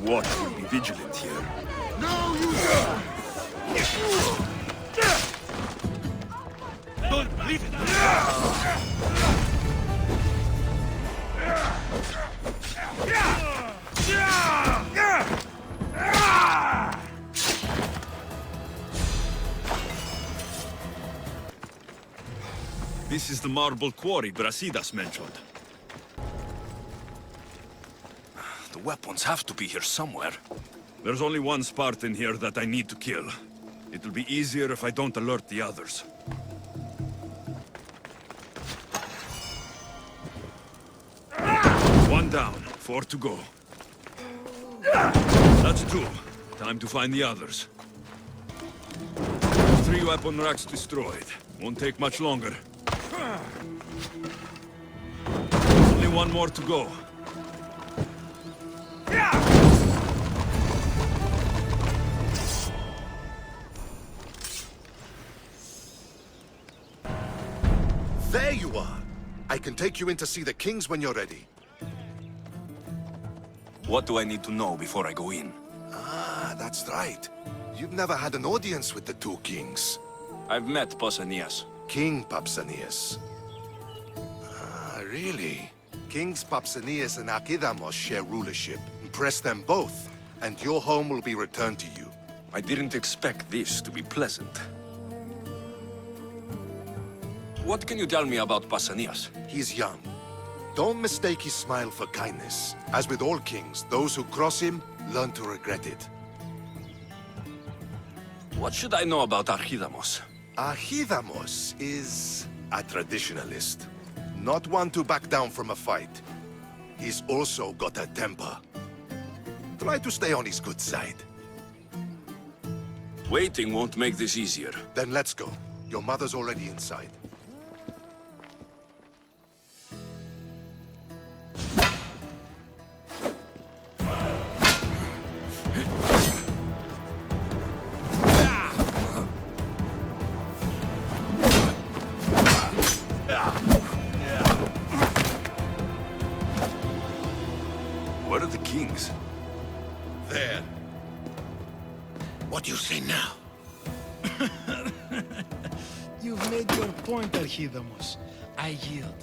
watch will be vigilant here. No, you don't leave it. This is the marble quarry Brasidas mentioned. The weapons have to be here somewhere. There's only one Spartan here that I need to kill. It'll be easier if I don't alert the others. One down, 4 to go. That's 2. Time to find the others. 3 weapon racks destroyed. Won't take much longer. Only 1 more to go. There you are! I can take you in to see the kings when you're ready. What do I need to know before I go in? Ah, that's right. You've never had an audience with the 2 kings. I've met Pausanias. King Pausanias. Ah, really? Kings Pausanias and Archidamos share rulership. Impress them both, and your home will be returned to you. I didn't expect this to be pleasant. What can you tell me about Pausanias? He's young. Don't mistake his smile for kindness. As with all kings, those who cross him learn to regret it. What should I know about Archidamos? Archidamos is a traditionalist. Not one to back down from a fight. He's also got a temper. Try to stay on his good side. Waiting won't make this easier. Then let's go. Your mother's already inside. Where are the kings? There. What do you say now? You've made your point, Archidamos. I yield.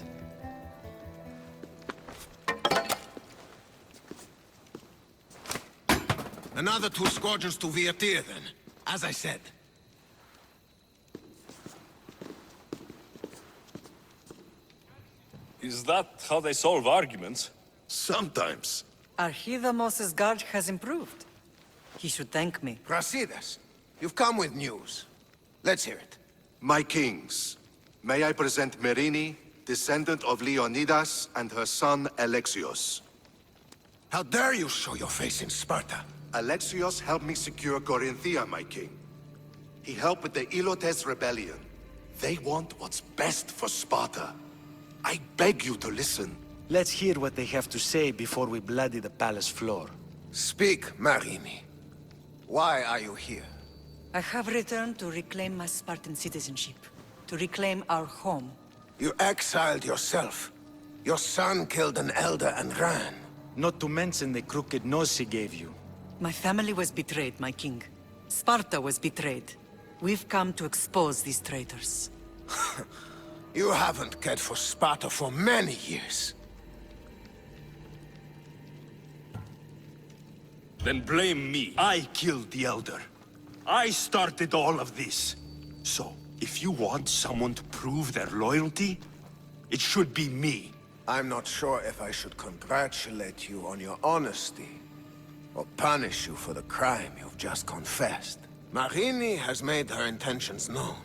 Another 2 squadrons to Viatir, then. As I said. Is that how they solve arguments? Sometimes. Archidamos's guard has improved. He should thank me. Brasidas, you've come with news. Let's hear it. My kings, may I present Merini, descendant of Leonidas, and her son Alexios. How dare you show your face in Sparta? Alexios helped me secure Corinthia, my king. He helped with the Ilotes rebellion. They want what's best for Sparta. I beg you to listen. Let's hear what they have to say before we bloody the palace floor. Speak, Marini. Why are you here? I have returned to reclaim my Spartan citizenship, to reclaim our home. You exiled yourself. Your son killed an elder and ran. Not to mention the crooked nose he gave you. My family was betrayed, my king. Sparta was betrayed. We've come to expose these traitors. You haven't cared for Sparta for many years. Then blame me. I killed the Elder. I started all of this. So, if you want someone to prove their loyalty, it should be me. I'm not sure if I should congratulate you on your honesty, or punish you for the crime you've just confessed. Marini has made her intentions known.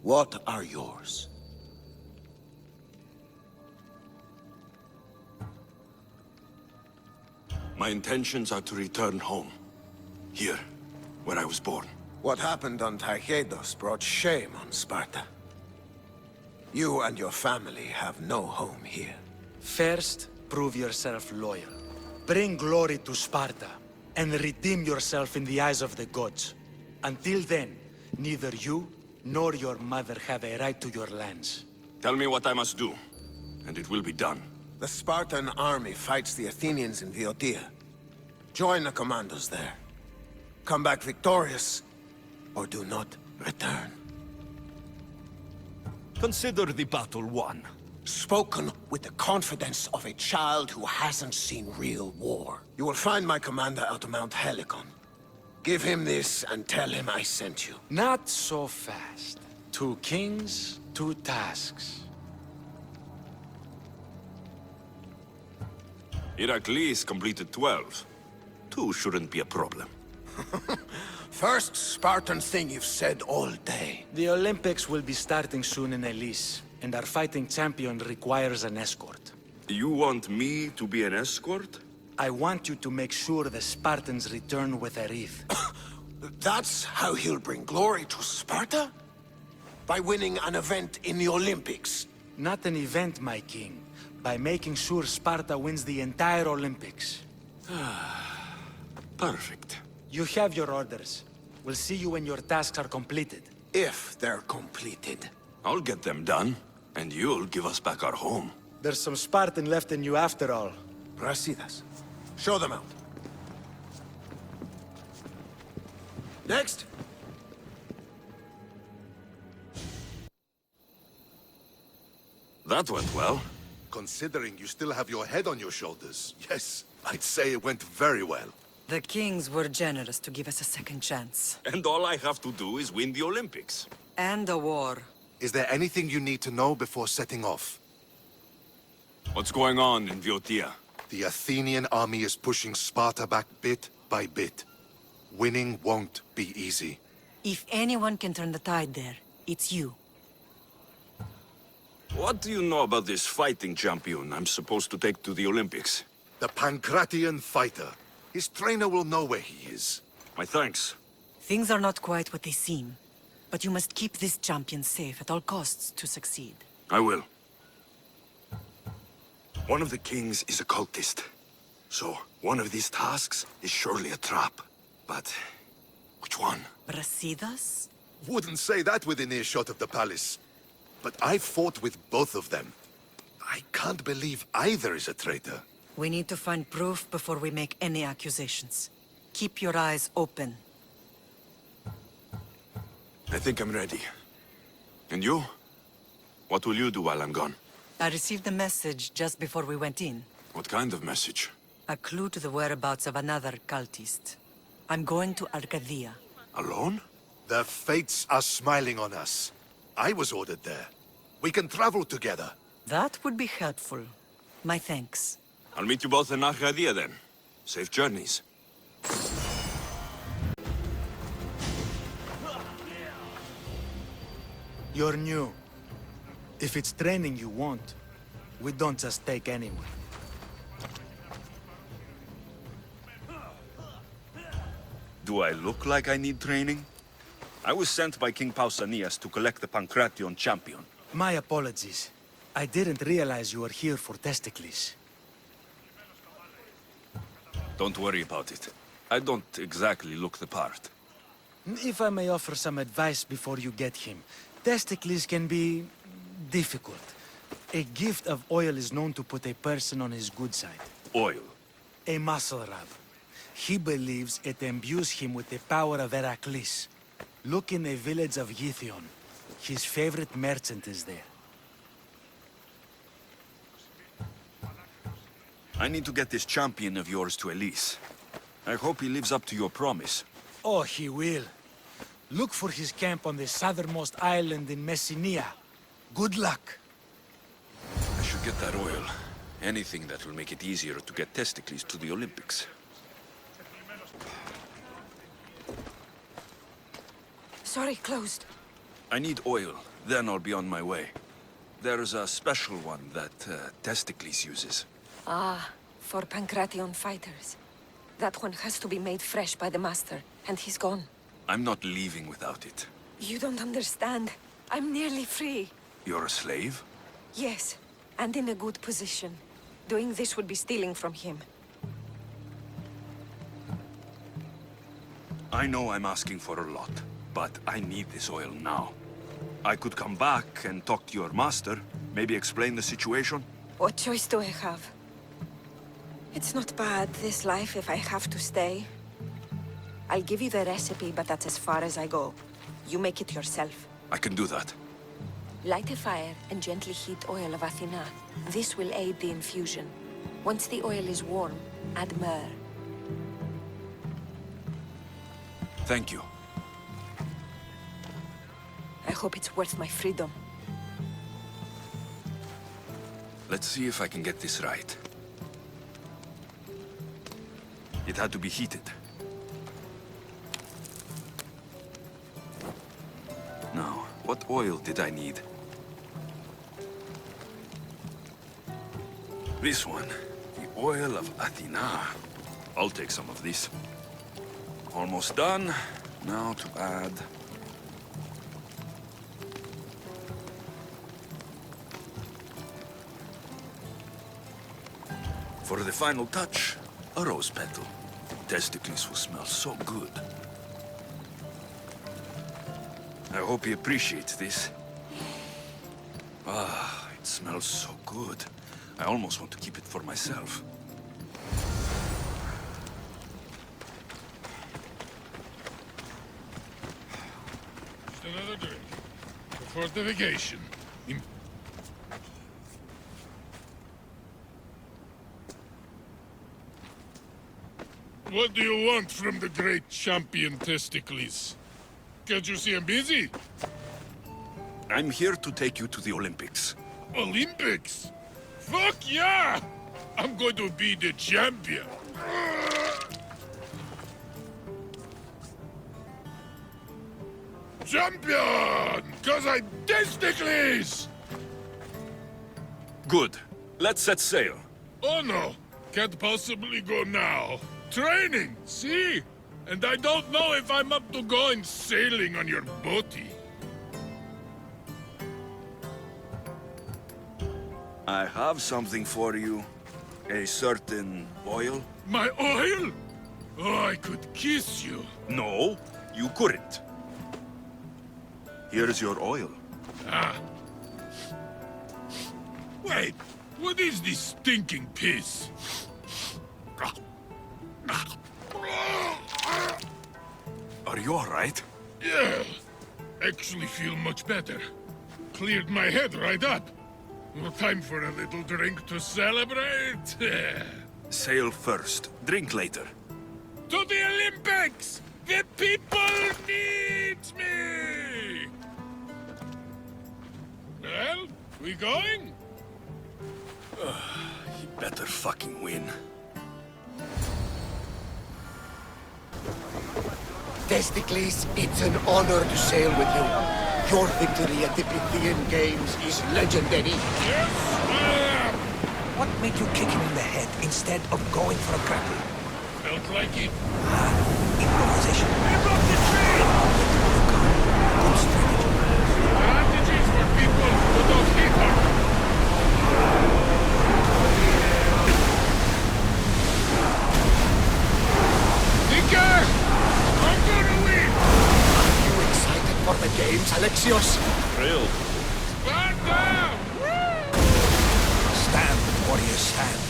What are yours? My intentions are to return home. Here, where I was born. What happened on Taygedos brought shame on Sparta. You and your family have no home here. First, prove yourself loyal. Bring glory to Sparta, and redeem yourself in the eyes of the gods. Until then, neither you nor your mother have a right to your lands. Tell me what I must do, and it will be done. The Spartan army fights the Athenians in Viotia. Join the commandos there. Come back victorious, or do not return. Consider the battle won. Spoken with the confidence of a child who hasn't seen real war. You will find my commander out of Mount Helicon. Give him this and tell him I sent you. Not so fast. 2 kings, 2 tasks. Heracles completed 12. 2 shouldn't be a problem. First Spartan thing you've said all day. The Olympics will be starting soon in Elise, and our fighting champion requires an escort. You want me to be an escort? I want you to make sure the Spartans return with a wreath. That's how he'll bring glory to Sparta? By winning an event in the Olympics? Not an event, my king. By making sure Sparta wins the entire Olympics. Perfect. You have your orders. We'll see you when your tasks are completed. If they're completed. I'll get them done, and you'll give us back our home. There's some Spartan left in you after all. Brasidas. Show them out. Next. That went well. Considering you still have your head on your shoulders, yes, I'd say it went very well. The kings were generous to give us a second chance. And all I have to do is win the Olympics. And a war. Is there anything you need to know before setting off? What's going on in Viotia? The Athenian army is pushing Sparta back bit by bit. Winning won't be easy. If anyone can turn the tide there, it's you. What do you know about this fighting champion I'm supposed to take to the Olympics? The Pancratian fighter. His trainer will know where he is. My thanks. Things are not quite what they seem. But you must keep this champion safe at all costs to succeed. I will. One of the kings is a cultist. So, one of these tasks is surely a trap. But, which one? Brasidas? Wouldn't say that within earshot of the palace. But I fought with both of them. I can't believe either is a traitor. We need to find proof before we make any accusations. Keep your eyes open. I think I'm ready. And you? What will you do while I'm gone? I received a message just before we went in. What kind of message? A clue to the whereabouts of another cultist. I'm going to Arcadia. Alone? The fates are smiling on us. I was ordered there. We can travel together. That would be helpful. My thanks. I'll meet you both in Arcadia then. Safe journeys. You're new. If it's training you want, we don't just take anyone. Do I look like I need training? I was sent by King Pausanias to collect the Pancration champion. My apologies. I didn't realize you were here for Testicles. Don't worry about it. I don't exactly look the part. If I may offer some advice before you get him, Testicles can be difficult. A gift of oil is known to put a person on his good side. Oil. A muscle rub. He believes it imbues him with the power of Heracles. Look in the village of Githyon. His favorite merchant is there. I need to get this champion of yours to Elise. I hope he lives up to your promise. Oh, he will. Look for his camp on the southernmost island in Messenia. Good luck. I should get that oil. Anything that will make it easier to get Testicles to the Olympics. Sorry, closed. I need oil, then I'll be on my way. There's a special one that Testicles uses. Ah, for Pancration fighters. That one has to be made fresh by the master, and he's gone. I'm not leaving without it. You don't understand. I'm nearly free. You're a slave? Yes, and in a good position. Doing this would be stealing from him. I know I'm asking for a lot, but I need this oil now. I could come back and talk to your master, maybe explain the situation. What choice do I have? It's not bad, this life, if I have to stay. I'll give you the recipe, but that's as far as I go. You make it yourself. I can do that. Light a fire and gently heat oil of Athena. This will aid the infusion. Once the oil is warm, add myrrh. Thank you. I hope it's worth my freedom. Let's see if I can get this right. It had to be heated. Now, what oil did I need? This one. The oil of Athena. I'll take some of this. Almost done. Now to add... For the final touch, a rose petal. Testicles will smell so good. I hope he appreciates this. Ah, it smells so good. I almost want to keep it for myself. Just another drink. For fortification. What do you want from the great champion Testicles? Can't you see I'm busy? I'm here to take you to the Olympics. Olympics? Fuck yeah! I'm going to be the champion. Champion! Cause I'm Testicles! Good. Let's set sail. Oh no, can't possibly go now. Training, see? And I don't know if I'm up to going sailing on your boaty. I have something for you. A certain oil. My oil? Oh, I could kiss you. No, you couldn't. Here's your oil. Ah. Wait, what is this stinking piss? Are you all right? Yeah, actually feel much better. Cleared my head right up. No time for a little drink to celebrate. Sail first, drink later. To the Olympics! The people need me! Well, we going? He better fucking win. Testicles, it's an honor to sail with you. Your victory at the Pythian Games is legendary. Yes, I am! What made you kick him in the head instead of going for a grapple? Felt like it. Improvisation. Live up the tree! Good strategy. Strategies for people who don't hit her. Dicker! I'm gonna win! Are you excited for the games, Alexios? Thrilled. Sparta! Stand, warriors, stand.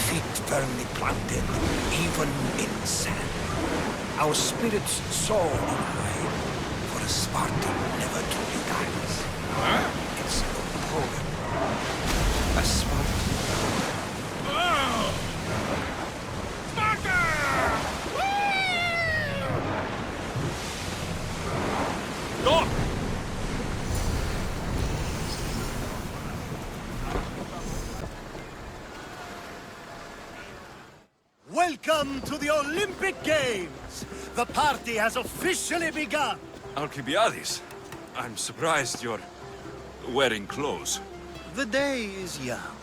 Feet firmly planted, even in sand. Our spirits soar on high, for a Spartan never truly dies. Huh? It's a poem. A Spartan. Oh! Sparta! Stop! Welcome to the Olympic Games! The party has officially begun! Alcibiades, I'm surprised you're wearing clothes. The day is young,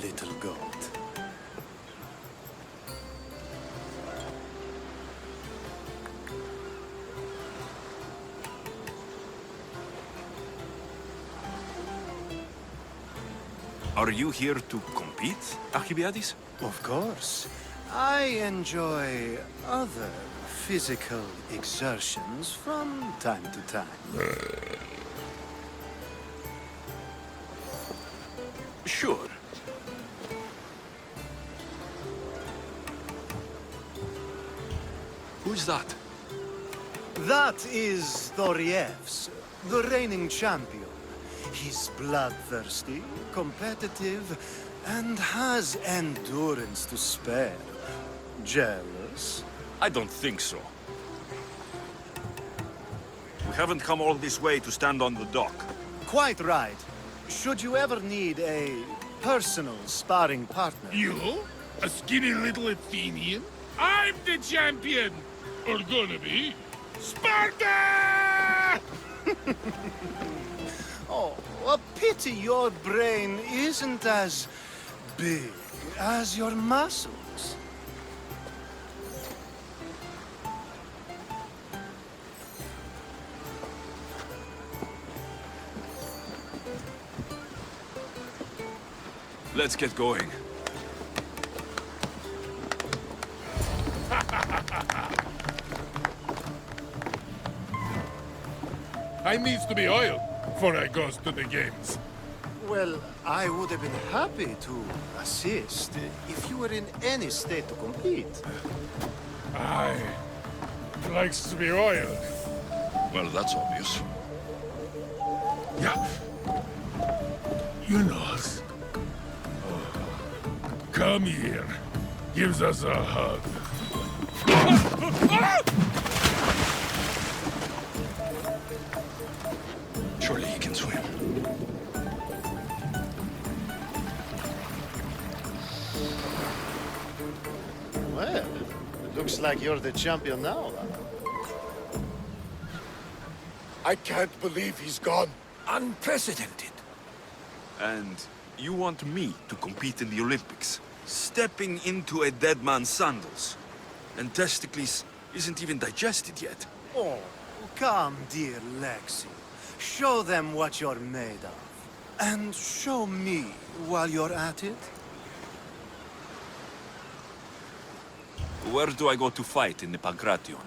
little goat. Are you here to compete, Alcibiades? Of course. I enjoy other physical exertions from time to time. Sure. Who's that? That is Thoriev's, the reigning champion. He's bloodthirsty, competitive, and has endurance to spare. Jealous? I don't think so. We haven't come all this way to stand on the dock. Quite right. Should you ever need a personal sparring partner... You? A skinny little Athenian? I'm the champion! Or gonna be. Sparta! Oh, a pity your brain isn't as big as your muscles. Let's get going. I needs to be oiled before I goes to the games. Well, I would have been happy to assist if you were in any state to compete. I likes to be oiled. Well, that's obvious. Yeah. You know. Come here. Gives us a hug. Surely he can swim. Well, it looks like you're the champion now. I can't believe he's gone. Unprecedented. And you want me to compete in the Olympics? Stepping into a dead man's sandals. And Testicles isn't even digested yet. Oh, come, dear Lexi. Show them what you're made of. And show me while you're at it. Where do I go to fight in the Pancration?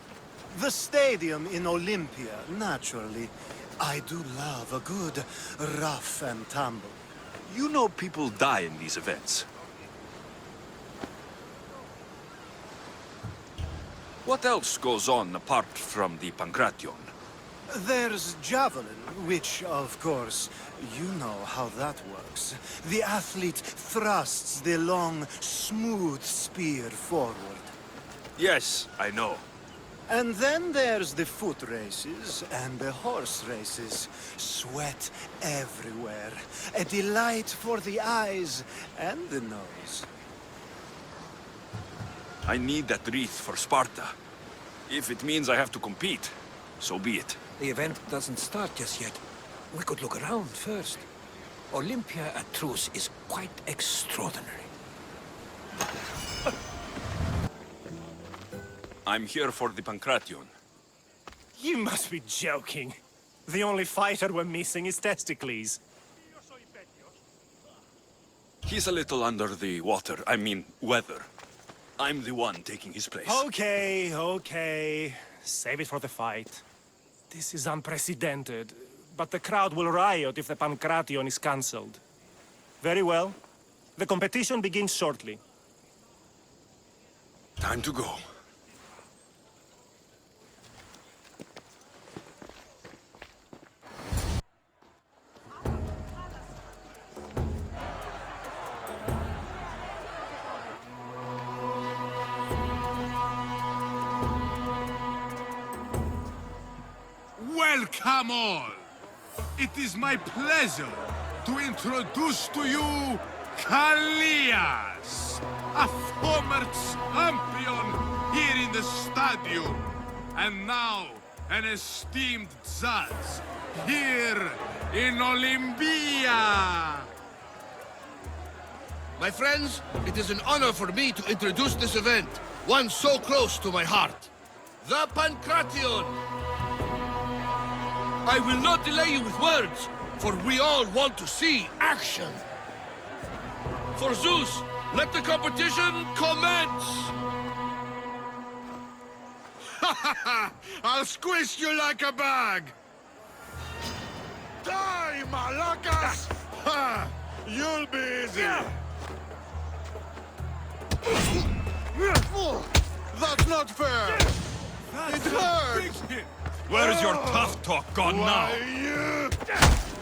The stadium in Olympia, naturally. I do love a good rough and tumble. You know people die in these events. What else goes on apart from the Pancration? There's javelin, which, of course, you know how that works. The athlete thrusts the long, smooth spear forward. Yes, I know. And then there's the foot races and the horse races. Sweat everywhere. A delight for the eyes and the nose. I need that wreath for Sparta. If it means I have to compete, so be it. The event doesn't start just yet. We could look around first. Olympia at truce is quite extraordinary. I'm here for the Pancration. You must be joking. The only fighter we're missing is Testicles. He's a little under the water, I mean, weather. I'm the one taking his place. Okay, okay. Save it for the fight. This is unprecedented, but the crowd will riot if the Pancration is cancelled. Very well. The competition begins shortly. Time to go. Welcome all! It is my pleasure to introduce to you Kallias, a former champion here in the stadium, and now an esteemed judge here in Olympia. My friends, it is an honor for me to introduce this event, one so close to my heart. The Pancration! I will not delay you with words, for we all want to see action. For Zeus, let the competition commence! I'll squish you like a bag! Die, malacas! Ha! You'll be easy! That's not fair! It hurts! Where's your tough talk gone now?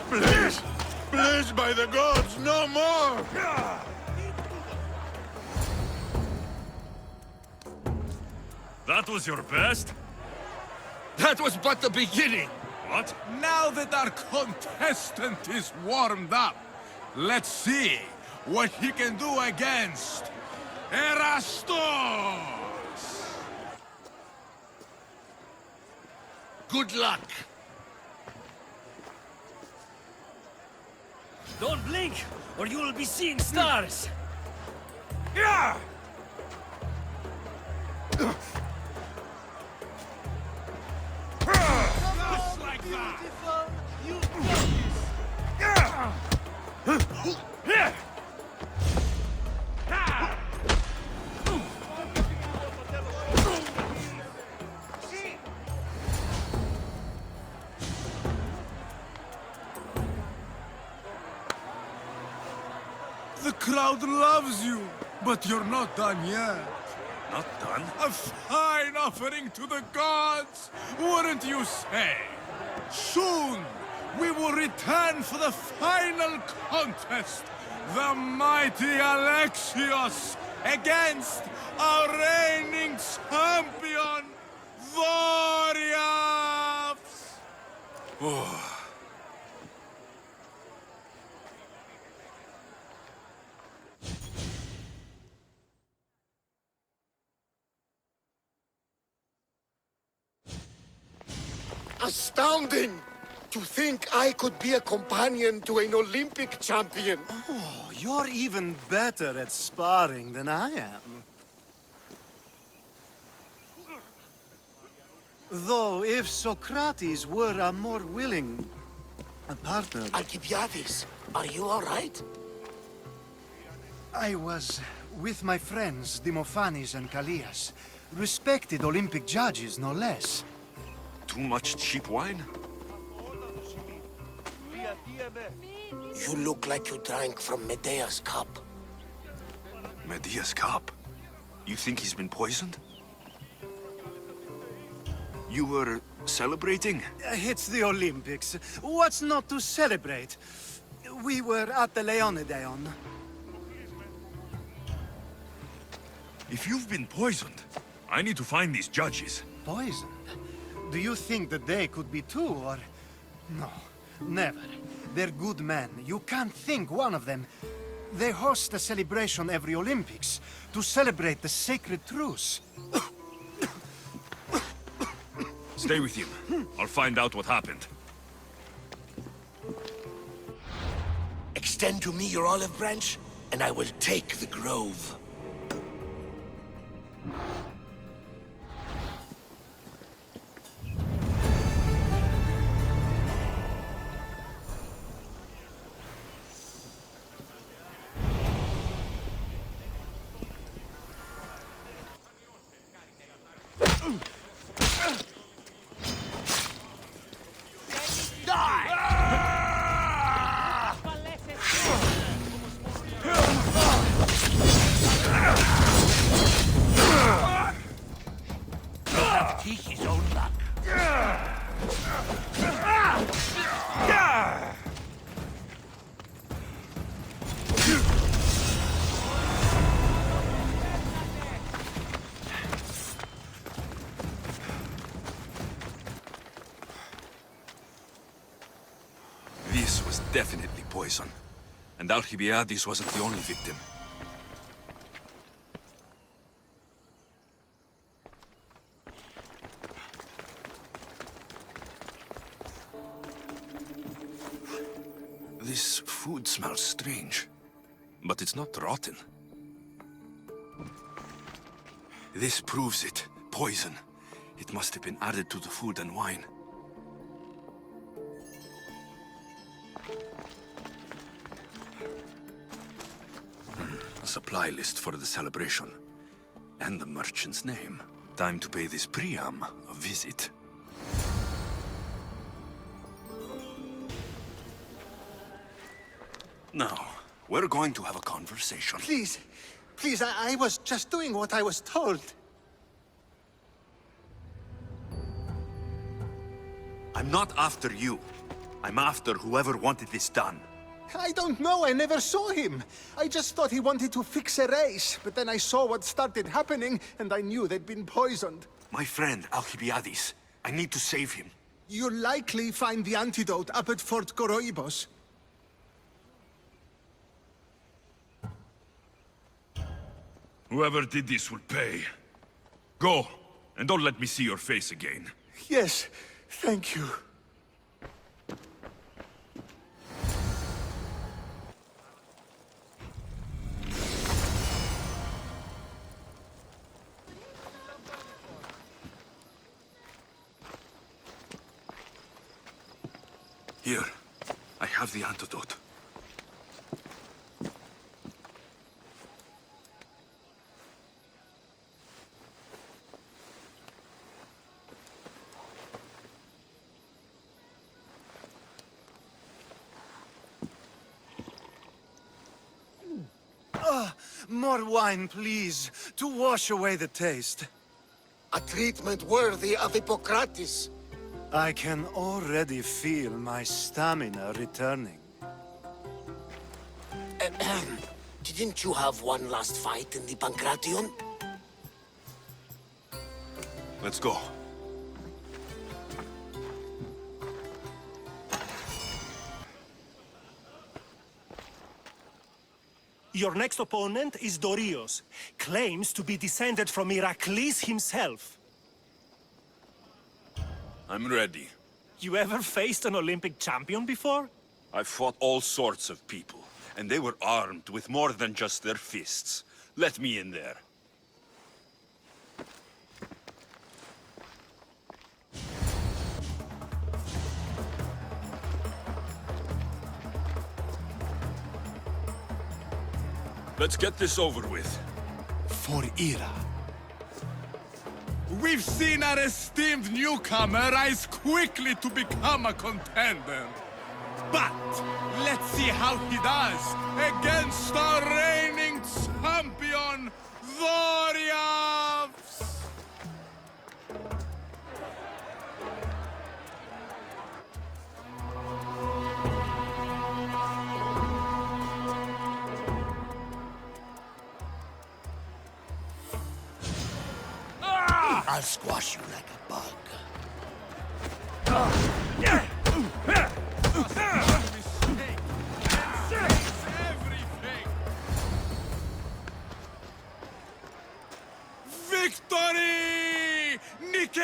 Please! Please, by the gods, no more! That was your best? That was but the beginning! What? Now that our contestant is warmed up, let's see what he can do against Erastos! Good luck! Don't blink, or you will be seeing stars! Yeah! Just like that! The crowd loves you, but you're not done yet. Not done? A fine offering to the gods, wouldn't you say? Soon, we will return for the final contest. The mighty Alexios against our reigning champion, Voriavs! Astounding! To think I could be a companion to an Olympic champion! Oh, you're even better at sparring than I am. Though, if Socrates were a more willing partner... Alcibiades, are you all right? I was with my friends, Demophanes and Callias. Respected Olympic judges, no less. Too much cheap wine? You look like you drank from Medea's cup. Medea's cup? You think he's been poisoned? You were celebrating? It's the Olympics. What's not to celebrate? We were at the Leonideon. If you've been poisoned, I need to find these judges. Poisoned? Do you think that they could be too, or... No, never. They're good men. You can't think one of them. They host a celebration every Olympics to celebrate the sacred truce. Stay with him. I'll find out what happened. Extend to me your olive branch, and I will take the grove. His own luck. This was definitely poison. And Alcibiades wasn't the only victim. This food smells strange, but it's not rotten. This proves it. Poison. It must have been added to the food and wine. A supply list for the celebration. And the merchant's name. Time to pay this Priam a visit. Now, we're going to have a conversation. Please, please, I was just doing what I was told. I'm not after you. I'm after whoever wanted this done. I don't know, I never saw him. I just thought he wanted to fix a race, but then I saw what started happening, and I knew they'd been poisoned. My friend, Alcibiades. I need to save him. You'll likely find the antidote up at Fort Coroibos. Whoever did this will pay. Go, and don't let me see your face again. Yes, thank you. Here, I have the antidote. More wine, please, to wash away the taste. A treatment worthy of Hippocrates. I can already feel my stamina returning. Didn't you have one last fight in the Pancration? Let's go. Your next opponent is Dorios. Claims to be descended from Heracles himself. I'm ready. You ever faced an Olympic champion before? I've fought all sorts of people, and they were armed with more than just their fists. Let me in there. Let's get this over with. For Ira. We've seen our esteemed newcomer rise quickly to become a contender. But let's see how he does against our reigning champion, Dorios! I'll squash you like a bug. Victory! Nikkei!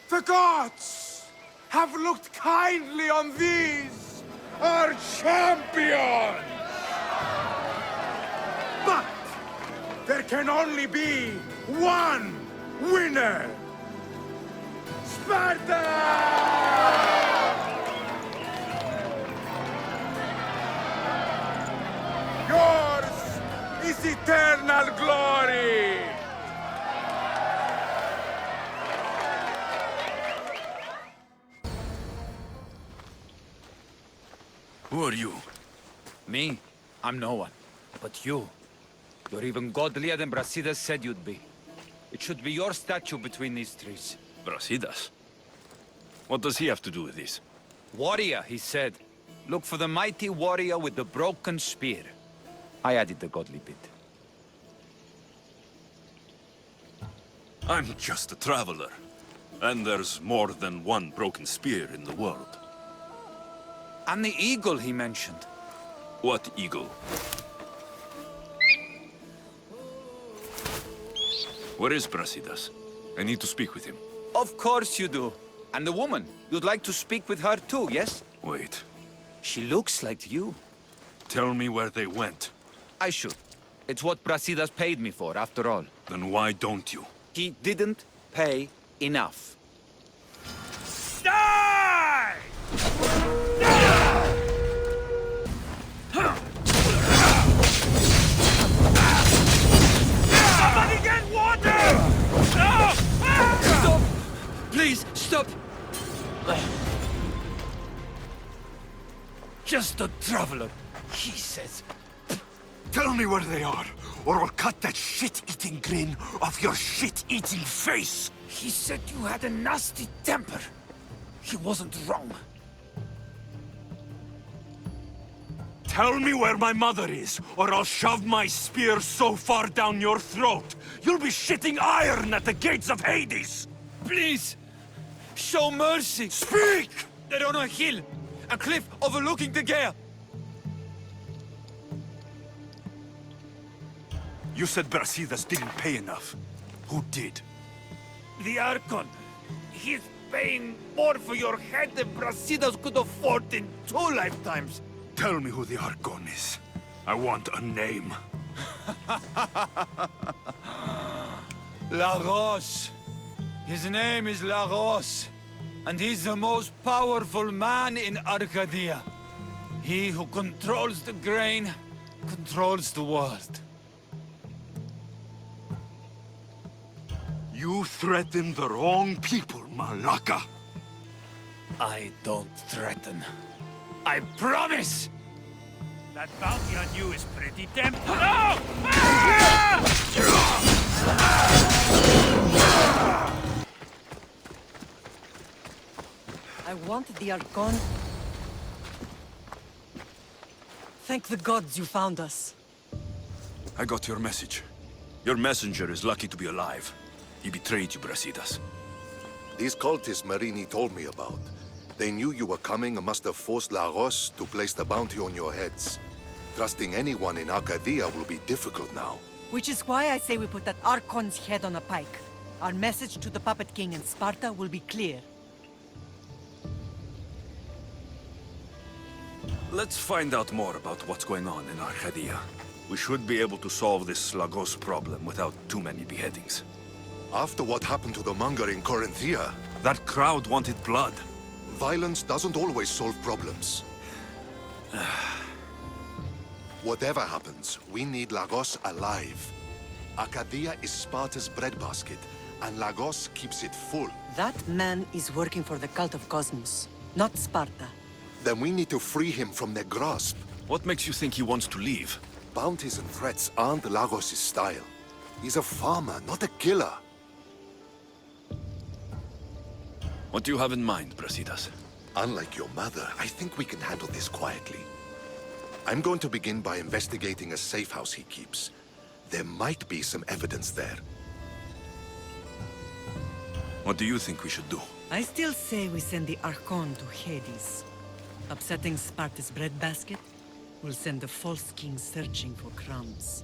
The gods have looked kindly on these, our champions! But there can only be one winner! Sparta! Yours is eternal glory! Who are you? Me? I'm no one. But you. You're even godlier than Brasidas said you'd be. It should be your statue between these trees. Brasidas? What does he have to do with this? Warrior, he said. Look for the mighty warrior with the broken spear. I added the godly bit. I'm just a traveler. And there's more than one broken spear in the world. And the eagle he mentioned. What eagle? Where is Brasidas? I need to speak with him. Of course you do. And the woman, you'd like to speak with her too, yes? Wait. She looks like you. Tell me where they went. I should. It's what Brasidas paid me for, after all. Then why don't you? He didn't pay enough. Die! Somebody get water! No! Stop! Please, stop! Just a traveler, he says. Tell me where they are, or I'll cut that shit-eating grin off your shit-eating face! He said you had a nasty temper. He wasn't wrong. Tell me where my mother is, or I'll shove my spear so far down your throat, you'll be shitting iron at the gates of Hades! Please, show mercy. Speak! They're on a hill, a cliff overlooking the gale. You said Brasidas didn't pay enough. Who did? The Archon. He's paying more for your head than Brasidas could afford in 2 lifetimes. Tell me who the Archon is. I want a name. Lagos. His name is Lagos. And he's the most powerful man in Arcadia. He who controls the grain, controls the world. You threaten the wrong people, Malaka. I don't threaten. I promise! That bounty on you is pretty tempting. No! I want the Archon. Thank the gods you found us. I got your message. Your messenger is lucky to be alive. He betrayed you, Brasidas. These cultists Marini told me about. They knew you were coming and must have forced Lagos to place the bounty on your heads. Trusting anyone in Arcadia will be difficult now. Which is why I say we put that Archon's head on a pike. Our message to the Puppet King in Sparta will be clear. Let's find out more about what's going on in Arcadia. We should be able to solve this Lagos problem without too many beheadings. After what happened to the monger in Corinthia, that crowd wanted blood. Violence doesn't always solve problems. Whatever happens, we need Lagos alive. Arcadia is Sparta's breadbasket, and Lagos keeps it full. That man is working for the cult of Cosmos, not Sparta. Then we need to free him from their grasp. What makes you think he wants to leave? Bounties and threats aren't Lagos' style. He's a farmer, not a killer. What do you have in mind, Brasidas? Unlike your mother, I think we can handle this quietly. I'm going to begin by investigating a safe house he keeps. There might be some evidence there. What do you think we should do? I still say we send the Archon to Hades. Upsetting Sparta's breadbasket will send the false king searching for crumbs.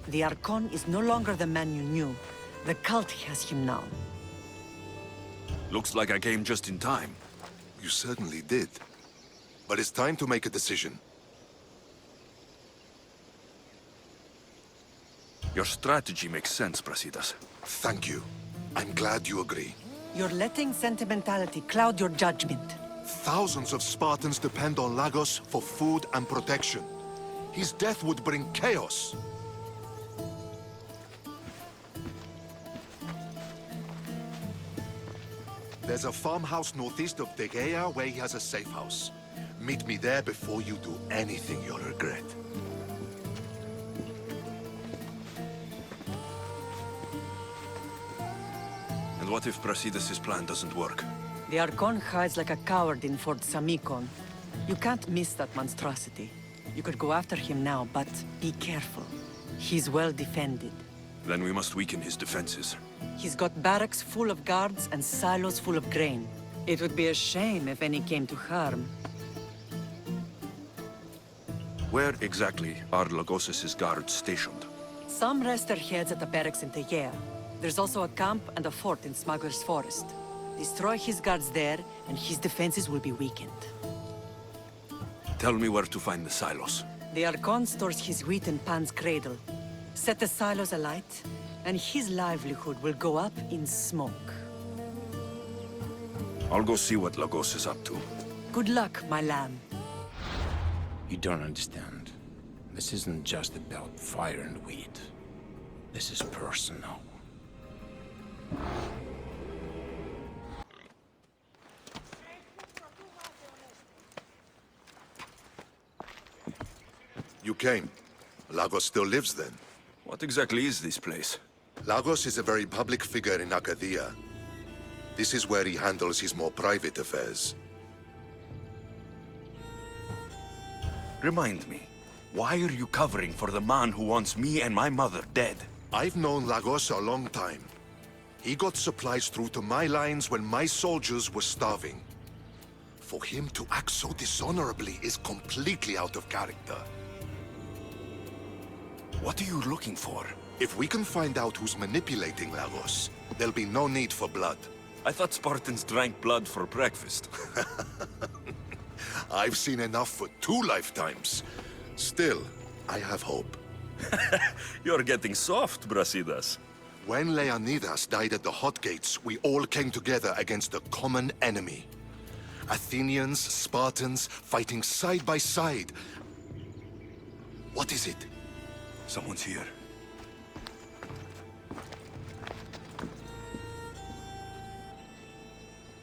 The Archon is no longer the man you knew. The cult has him now. Looks like I came just in time. You certainly did. But it's time to make a decision. Your strategy makes sense, Brasidas. Thank you. I'm glad you agree. You're letting sentimentality cloud your judgment. Thousands of Spartans depend on Lagos for food and protection. His death would bring chaos. There's a farmhouse northeast of Tegea where he has a safe house. Meet me there before you do anything you'll regret. And what if Brasidas' plan doesn't work? The Archon hides like a coward in Fort Samikon. You can't miss that monstrosity. You could go after him now, but be careful. He's well defended. Then we must weaken his defenses. He's got barracks full of guards and silos full of grain. It would be a shame if any came to harm. Where exactly are Lagos' guards stationed? Some rest their heads at the barracks in Tegea. There's also a camp and a fort in Smuggler's Forest. Destroy his guards there, and his defenses will be weakened. Tell me where to find the silos. The Archon stores his wheat in Pan's cradle. Set the silos alight, and his livelihood will go up in smoke. I'll go see what Lagos is up to. Good luck, my lamb. You don't understand. This isn't just about fire and weed. This is personal. You came. Lagos still lives then? What exactly is this place? Lagos is a very public figure in Arcadia. This is where he handles his more private affairs. Remind me, why are you covering for the man who wants me and my mother dead? I've known Lagos a long time. He got supplies through to my lines when my soldiers were starving. For him to act so dishonorably is completely out of character. What are you looking for? If we can find out who's manipulating Lagos, there'll be no need for blood. I thought Spartans drank blood for breakfast. I've seen enough for 2 lifetimes. Still, I have hope. You're getting soft, Brasidas. When Leonidas died at the Hot Gates, we all came together against a common enemy. Athenians, Spartans, fighting side by side. What is it? Someone's here.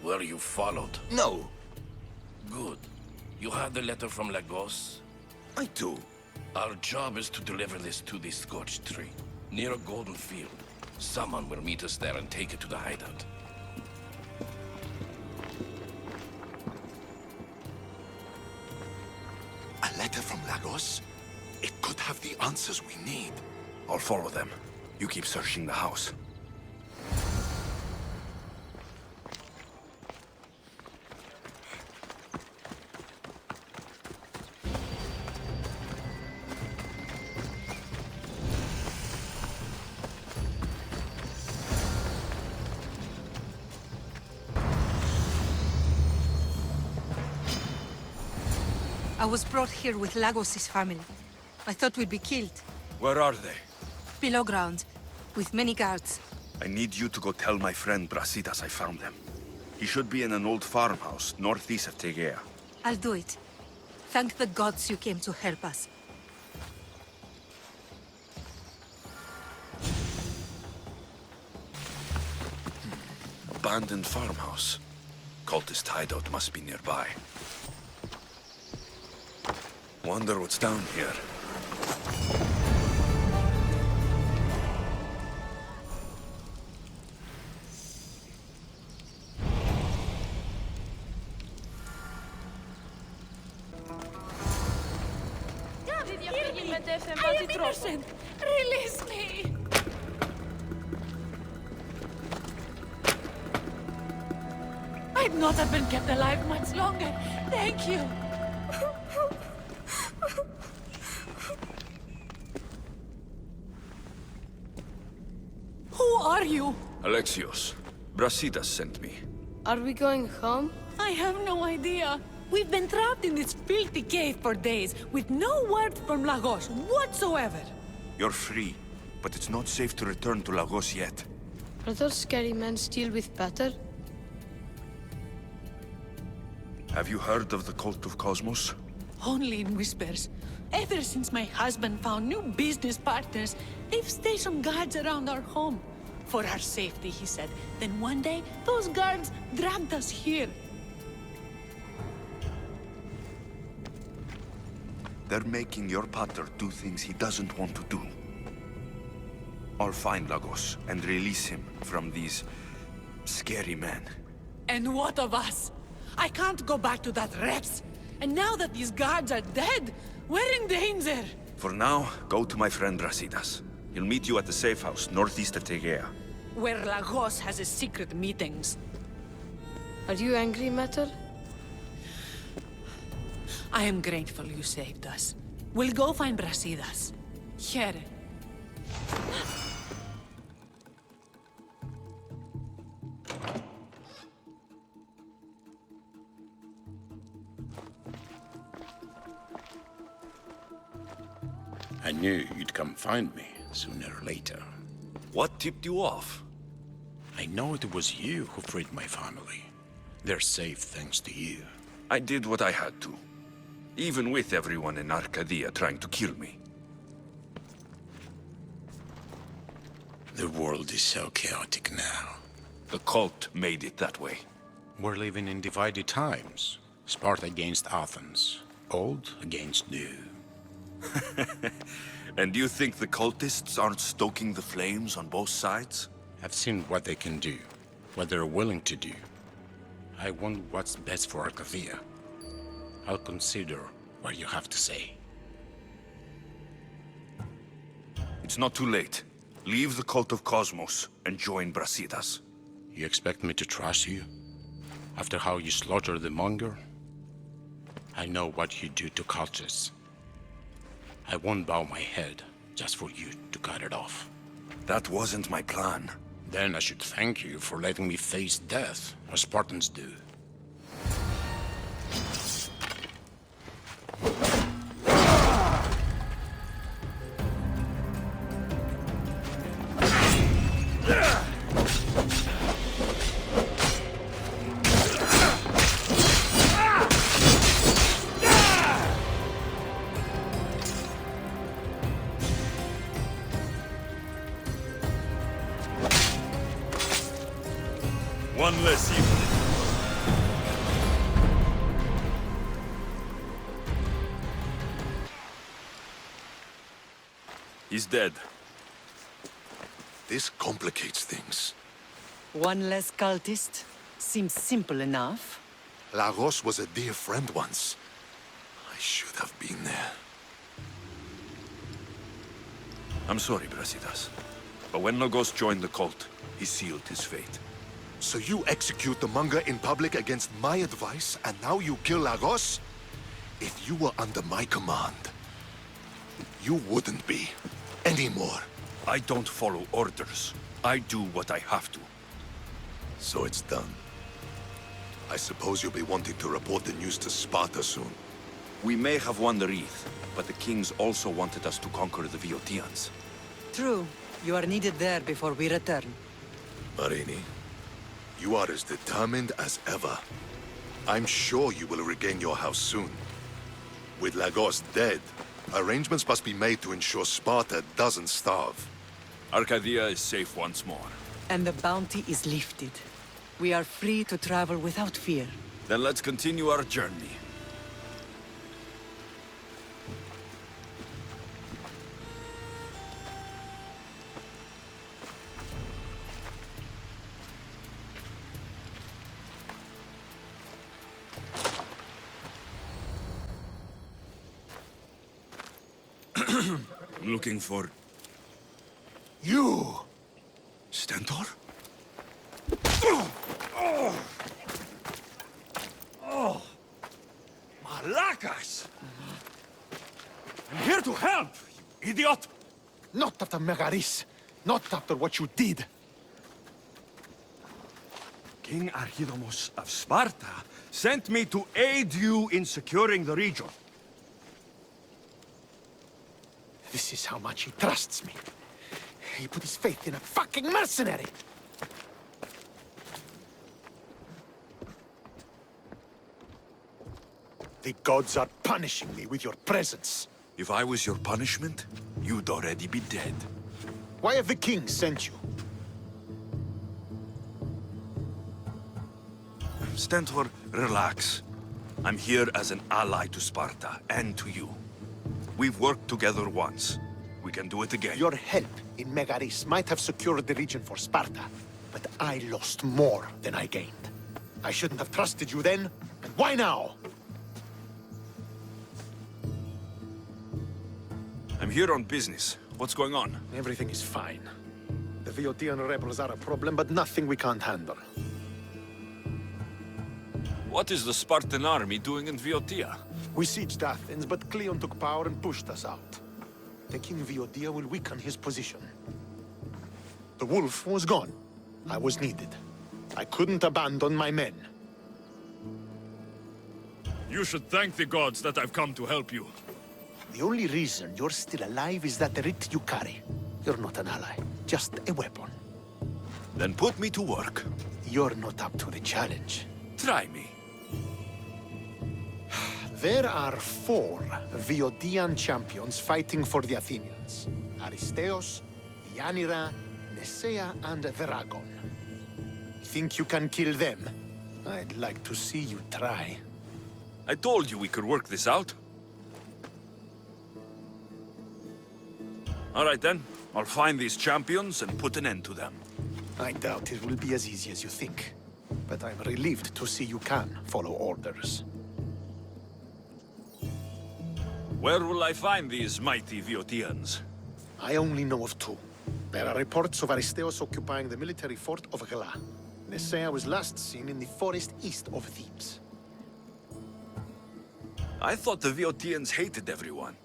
Were you followed? No. Good. You had the letter from Lagos? I do. Our job is to deliver this to the Scorched Tree, near a golden field. Someone will meet us there and take it to the hideout. A letter from Lagos? It could have the answers we need. I'll follow them. You keep searching the house. I was brought here with Lagos' family. I thought we'd be killed. Where are they? Below ground, with many guards. I need you to go tell my friend Brasidas I found them. He should be in an old farmhouse northeast of Tegea. I'll do it. Thank the gods you came to help us. Abandoned farmhouse. Cultist hideout must be nearby. Wonder what's down here. I am innocent! Release me! I'd not have been kept alive much longer. Thank you. Who are you? Alexios. Brasidas sent me. Are we going home? I have no idea. We've been trapped in this filthy cave for days, with no word from Lagos whatsoever. You're free, but it's not safe to return to Lagos yet. Are those scary men still with Peter? Have you heard of the Cult of Cosmos? Only in whispers. Ever since my husband found new business partners, they've stationed guards around our home. For our safety, he said. Then one day, those guards dragged us here. They're making your pater do things he doesn't want to do. I'll find Lagos and release him from these scary men. And what of us? I can't go back to that Reps. And now that these guards are dead, we're in danger. For now, go to my friend Brasidas. He'll meet you at the safe house northeast of Tegea. Where Lagos has his secret meetings. Are you angry, Metal? I am grateful you saved us. We'll go find Brasidas. Here. I knew you'd come find me, sooner or later. What tipped you off? I know it was you who freed my family. They're safe thanks to you. I did what I had to. Even with everyone in Arcadia trying to kill me. The world is so chaotic now. The cult made it that way. We're living in divided times. Sparta against Athens. Old against new. And you think the cultists aren't stoking the flames on both sides? I've seen what they can do, what they're willing to do. I want what's best for Arcadia. I'll consider what you have to say. It's not too late. Leave the cult of Cosmos and join Brasidas. You expect me to trust you? After how you slaughtered the monger? I know what you do to cultists. I won't bow my head just for you to cut it off. That wasn't my plan. Then I should thank you for letting me face death, as Spartans do. One less evil. He's dead. This complicates things. One less cultist? Seems simple enough. Lagos was a dear friend once. I should have been there. I'm sorry, Brasidas. But when Lagos joined the cult, he sealed his fate. So you execute the manga in public against my advice, and now you kill Lagos? If you were under my command, you wouldn't be anymore. I don't follow orders. I do what I have to. So it's done. I suppose you'll be wanting to report the news to Sparta soon. We may have won the wreath, but the kings also wanted us to conquer the Viotians. True. You are needed there before we return. Marini, you are as determined as ever. I'm sure you will regain your house soon. With Lagos dead, arrangements must be made to ensure Sparta doesn't starve. Arcadia is safe once more. And the bounty is lifted. We are free to travel without fear. Then let's continue our journey. Looking for... You! Stentor? Malacas! I'm here to help, you idiot! Not after Megaris. Not after what you did. King Archidomos of Sparta sent me to aid you in securing the region. This is how much he trusts me. He put his faith in a fucking mercenary! The gods are punishing me with your presence. If I was your punishment, you'd already be dead. Why have the kings sent you? Stentor, relax. I'm here as an ally to Sparta, and to you. We've worked together once. We can do it again. Your help in Megaris might have secured the region for Sparta, but I lost more than I gained. I shouldn't have trusted you then, and why now? I'm here on business. What's going on? Everything is fine. The Viotian rebels are a problem, but nothing we can't handle. What is the Spartan army doing in Viotia? We sieged Athens, but Cleon took power and pushed us out. Taking Viotia will weaken his position. The wolf was gone. I was needed. I couldn't abandon my men. You should thank the gods that I've come to help you. The only reason you're still alive is that writ you carry. You're not an ally, just a weapon. Then put me to work. You're not up to the challenge. Try me. There are 4 Viotian champions fighting for the Athenians. Aristeos, Yanira, Nesea, and Veragon. Think you can kill them? I'd like to see you try. I told you we could work this out. All right then. I'll find these champions and put an end to them. I doubt it will be as easy as you think. But I'm relieved to see you can follow orders. Where will I find these mighty Viotians? I only know of two. There are reports of Aristeos occupying the military fort of Gela. Nesea was last seen in the forest east of Thebes. I thought the Viotians hated everyone.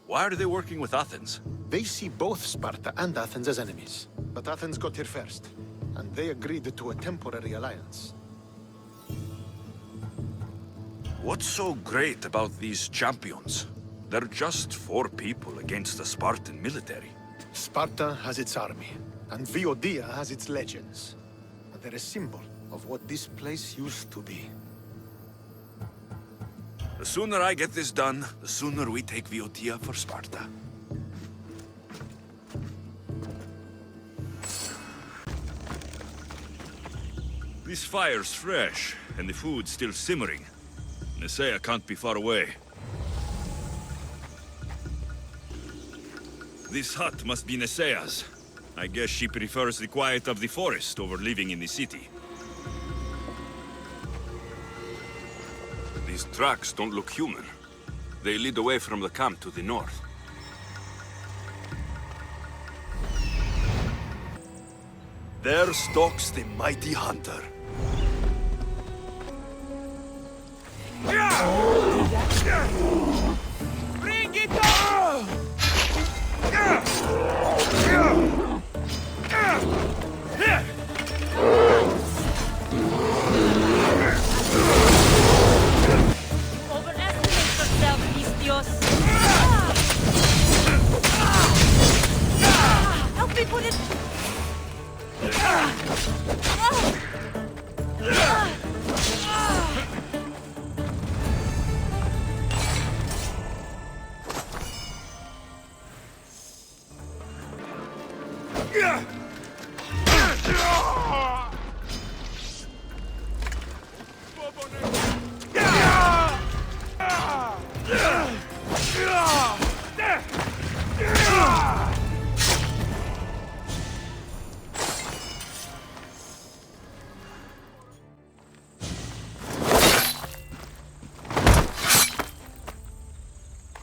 Why are they working with Athens? They see both Sparta and Athens as enemies. But Athens got here first, and they agreed to a temporary alliance. What's so great about these champions? They're just 4 people against the Spartan military. Sparta has its army, and Viodia has its legends. And they're a symbol of what this place used to be. The sooner I get this done, the sooner we take Viotia for Sparta. This fire's fresh, and the food's still simmering. Nesea can't be far away. This hut must be Nesea's. I guess she prefers the quiet of the forest over living in the city. These tracks don't look human. They lead away from the camp to the north. There stalks the mighty hunter. Bring it on! Overestimate yourself, Vistios. Help me put it.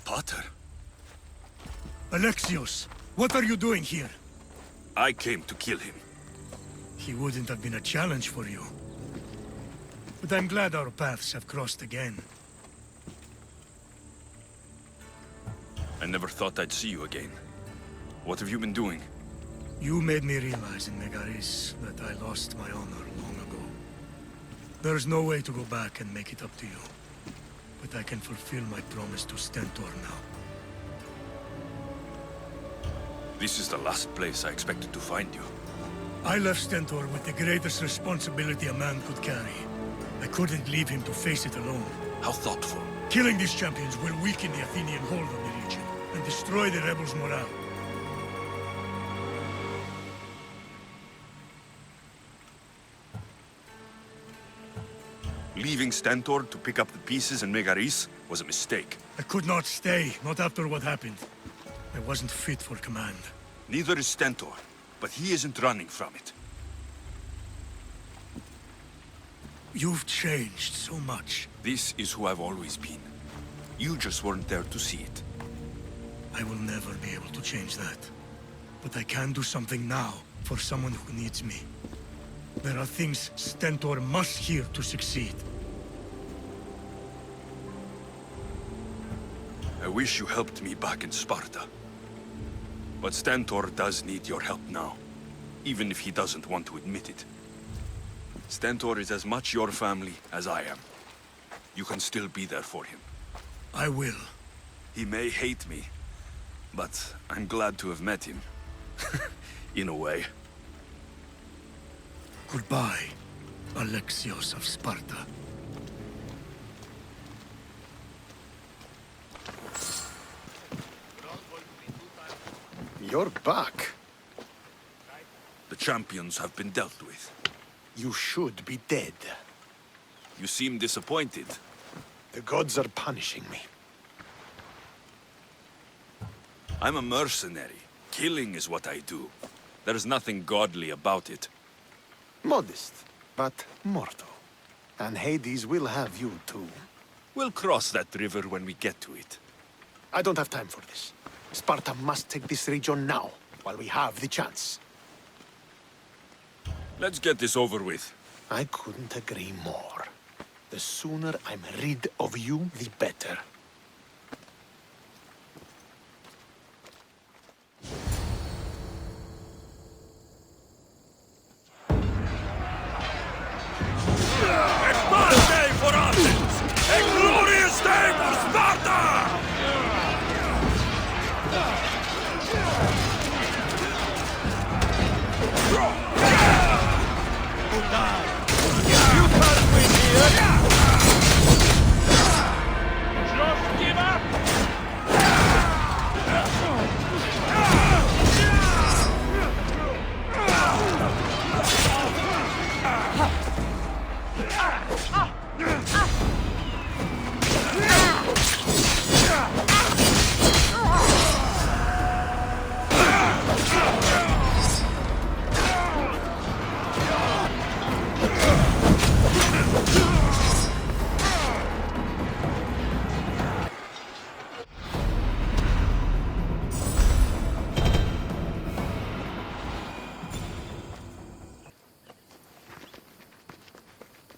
Potter? Alexios, what are you doing here? I came to kill him. He wouldn't have been a challenge for you. But I'm glad our paths have crossed again. I never thought I'd see you again. What have you been doing? You made me realize in Megaris that I lost my honor long ago. There's no way to go back and make it up to you. But I can fulfill my promise to Stentor now. This is the last place I expected to find you. I left Stentor with the greatest responsibility a man could carry. I couldn't leave him to face it alone. How thoughtful. Killing these champions will weaken the Athenian hold on the region and destroy the rebels' morale. Leaving Stentor to pick up the pieces in Megaris was a mistake. I could not stay, not after what happened. I wasn't fit for command. Neither is Stentor, but he isn't running from it. You've changed so much. This is who I've always been. You just weren't there to see it. I will never be able to change that. But I can do something now for someone who needs me. There are things Stentor must hear to succeed. I wish you helped me back in Sparta. But Stentor does need your help now, even if he doesn't want to admit it. Stentor is as much your family as I am. You can still be there for him. I will. He may hate me, but I'm glad to have met him. In a way. Goodbye, Alexios of Sparta. You're back. The champions have been dealt with. You should be dead. You seem disappointed. The gods are punishing me. I'm a mercenary. Killing is what I do. There's nothing godly about it. Modest, but mortal. And Hades will have you too. We'll cross that river when we get to it. I don't have time for this. Sparta must take this region now, while we have the chance. Let's get this over with. I couldn't agree more. The sooner I'm rid of you, the better. A bad day for Athens! A glorious day for Sparta! Just give up!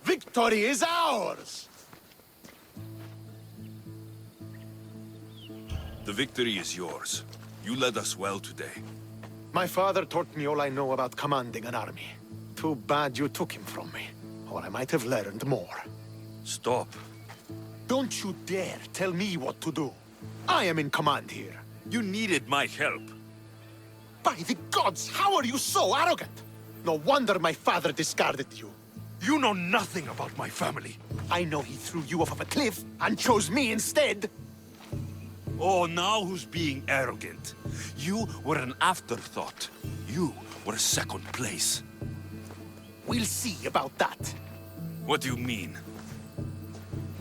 Victory is ours! The victory is yours. You led us well today. My father taught me all I know about commanding an army. Too bad you took him from me, or I might have learned more. Stop. Don't you dare tell me what to do. I am in command here. You needed my help. By the gods, how are you so arrogant? No wonder my father discarded you. You know nothing about my family. I know he threw you off of a cliff and chose me instead. Oh, now who's being arrogant? You were an afterthought. You were a second place. We'll see about that. What do you mean?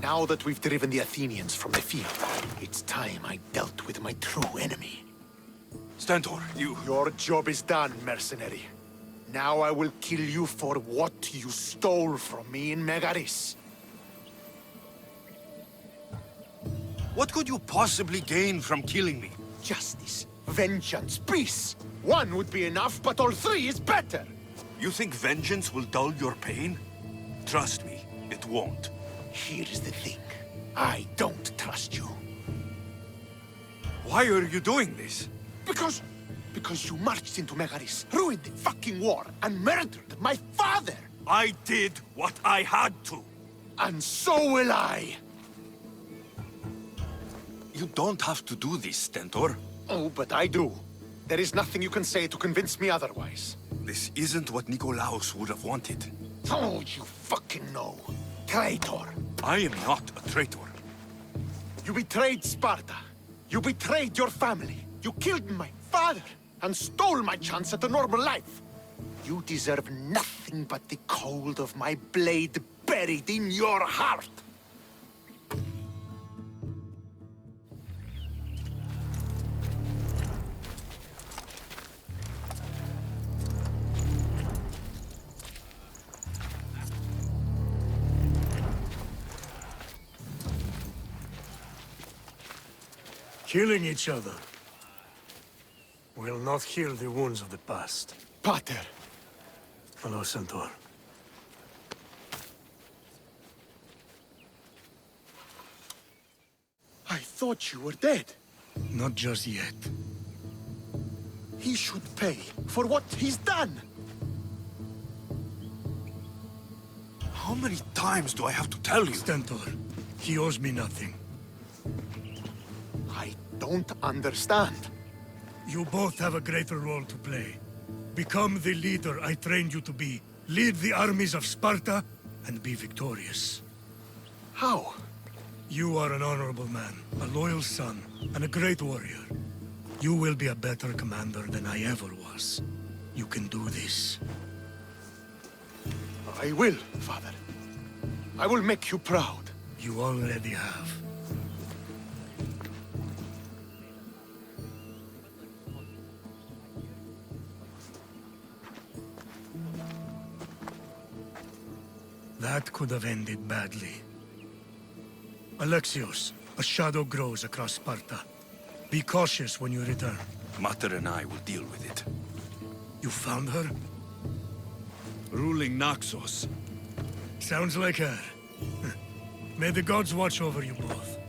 Now that we've driven the Athenians from the field, it's time I dealt with my true enemy. Stentor, you... Your job is done, mercenary. Now I will kill you for what you stole from me in Megaris. What could you possibly gain from killing me? Justice, vengeance, peace. One would be enough, but all three is better. You think vengeance will dull your pain? Trust me, it won't. Here's the thing. I don't trust you. Why are you doing this? Because you marched into Megaris, ruined the fucking war, and murdered my father! I did what I had to. And so will I! You don't have to do this, Stentor. Oh, but I do. There is nothing you can say to convince me otherwise. This isn't what Nikolaos would have wanted. Oh, you fucking know. Traitor. I am not a traitor. You betrayed Sparta. You betrayed your family. You killed my father and stole my chance at a normal life. You deserve nothing but the cold of my blade buried in your heart. Killing each other will not heal the wounds of the past. Pater! Hello, Centaur. I thought you were dead. Not just yet. He should pay for what he's done. How many times do I have to tell you? Stentor, he owes me nothing. I don't understand. You both have a greater role to play. Become the leader I trained you to be. Lead the armies of Sparta and be victorious. How? You are an honorable man, a loyal son, and a great warrior. You will be a better commander than I ever was. You can do this. I will, Father. I will make you proud. You already have. That could have ended badly. Alexios, a shadow grows across Sparta. Be cautious when you return. Mater and I will deal with it. You found her? Ruling Naxos. Sounds like her. May the gods watch over you both.